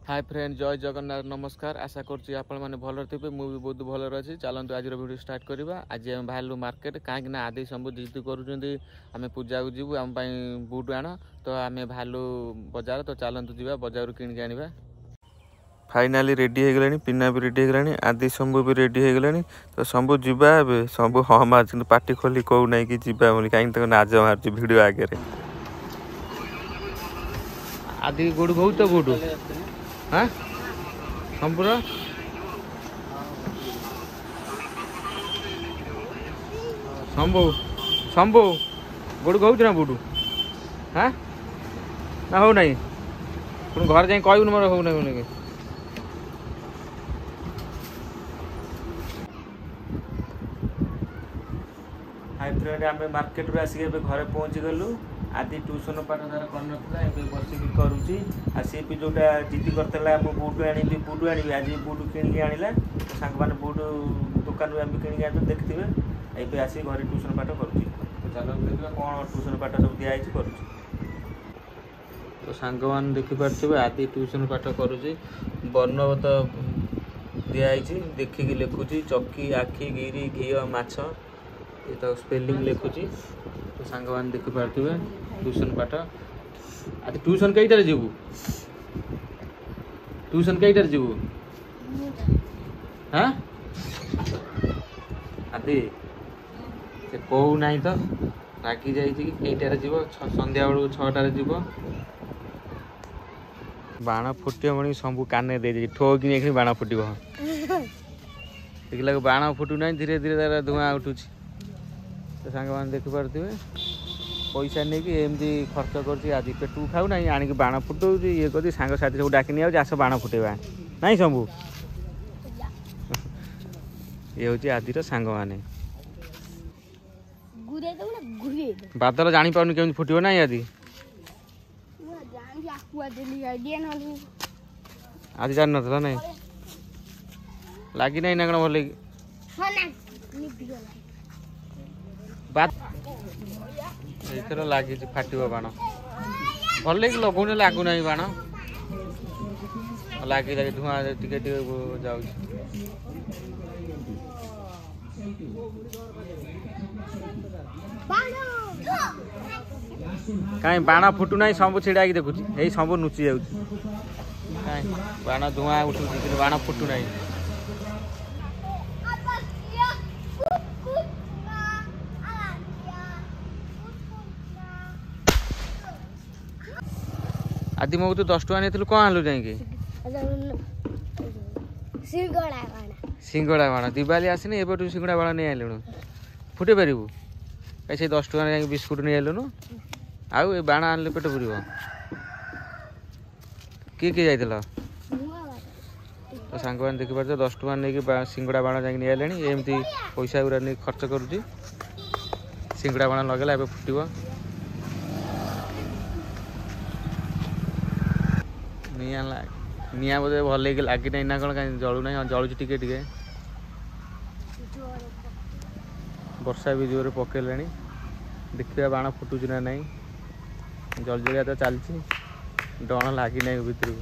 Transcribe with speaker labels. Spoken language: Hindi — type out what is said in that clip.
Speaker 1: हाय फ्रेंड जय जगन्नाथ नमस्कार आशा करुँच आपण मैंने भल थे मुझे बहुत भल अच्छी चलते आज वीडियो स्टार्ट करवा आज आम बाहर मार्केट कहीं आदि सब जिद करें पूजा को जीवु आम बुट आण तो आम बाहर बजार तो चलतु जा बजार किणिक आने फाइनाली रेडी हो गलानी पिना भी रेडी हो गलानी आदि शंभु भी रेडी हो गलानी तो शंभु जीवा शंभु हाँ मार पार्टी खोली कहू ना कि जीवा बोली कहीं नाज मार्च भिड आगे आदि गोड़ कौ तो गोटू हाँ शंभुर शंभु शंभु गोड़ कौ ना बुटू हाँ ना हो ना पुणी घर जाए कहून मोर हो ना हाय फ्रेंड आम मार्केट रू आसिक घरे पहुँची गलु आदि ट्यूशन पाठ तार कर बसिक करुच्ची आ सी भी जोटा जिद करता बुट आनी बुट आनी आज बुट किणिक आनिला सांग मैंने बुट दुकान आम किणिक आन देखिए ये आसिक घर ट्यूशन पाठ करुच्ची चलो देखा कौन ट्यूशन पाठ सब दिखाई करुच्ची तो सांग मैंने देखिपे आदि ट्यूशन पाठ करुच्ची वर्णवत दिखाई देखिकी लिखुची चकी आखि गिरी घी माछ ये तो स्पेलिंग लिखुची तो सांग मैंने देखिपे ट्यूशन पाठ आज ट्यूशन कईटार जीवु ट्यूशन कईटार जीवु हाँ आदि से कहू ना तो रागी जाटार जीव संध्या बेलू 6टार जीव बाण फुटिव मणि सब कान दे ठोकी बाण फुट देखला बाण फुटू ना धीरे धीरे तार धुआं उठू तो सांग मैंने देखिपे पैसा नहीं कि एमती खर्च कर पेटू खाऊ ना आणिक बाण फुटाऊ ये कर सांग साथी सब डाक नहीं आस बाण फुटेवा नहीं शंभु ये हूँ आदिर सांग मैंने बादल जानी पार्न केमी फुटो ना आदि आज जान ना ना लगी ना कौन भल एथर लगी फाट बाण भल लगौने लगुना बाण लगी लगे धुआं टिके जाऊ कहीं बाण फुटू ना सब छिड़ा देखुची यही सब नुची जाऊँ बाण धुआं उठू बाण फुटू ना आदि मो तो 10 टका नहीं कौन आलू जाएंगे सिंगड़ा बाण दिवाली आसनी एपटू सिंगड़ा बाण नहीं आलु फुटे पारू कहीं 10 टका जाए बिस्कुट नहीं आलुनु आउ बाण आनले पेट पुर किए किए जा तो सांग मैंने देखिपार 10 टका नहीं सिंगड़ा बाण जाए नहीं आले एमती पैसा गुरा नहीं खर्च करुच्ची सिंगड़ा बाण लगेगा ए फुटब निआ बोधे भल लगी ना कौन कहीं जलू ना जलुची टिके टिके वर्षा भी जोर पकेला देखिए बाण फुटुच ना नहीं जल जलिया तो चलती डण लगी ना भितर को